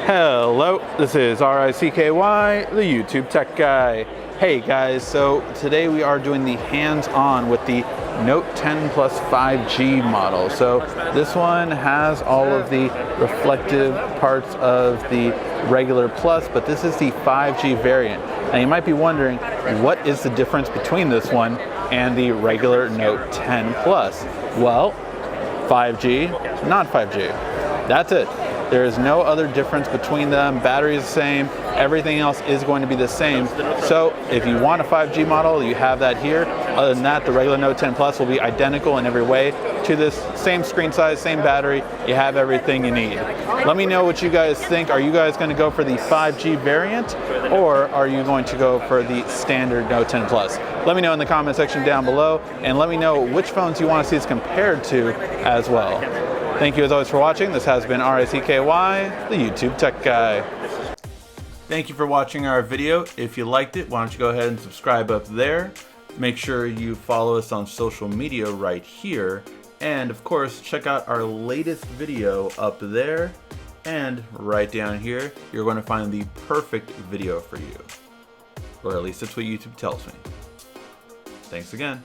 Hello, this is RICKY, the YouTube Tech Guy. Hey guys, so today we are doing the hands-on with the Note 10 Plus 5G model. So this one has all of the reflective parts of the regular Plus, but this is the 5G variant. Now you might be wondering, what is the difference between this one and the regular Note 10 Plus? Well, 5G, not 5G. That's it. There is no other difference between them. Battery is the same. Everything else is going to be the same. So if you want a 5G model, you have that here. Other than that, the regular Note 10 Plus will be identical in every way to this same screen size, same battery. You have everything you need. Let me know what you guys think. Are you guys going to go for the 5G variant, or are you going to go for the standard Note 10 Plus? Let me know in the comment section down below, and let me know which phones you want to see this compared to as well. Thank you as always for watching. This has been RICKY, the YouTube Tech Guy. Thank you for watching our video. If you liked it, why don't you go ahead and subscribe up there. Make sure you follow us on social media right here. And of course, check out our latest video up there. And right down here, you're going to find the perfect video for you. Or at least that's what YouTube tells me. Thanks again.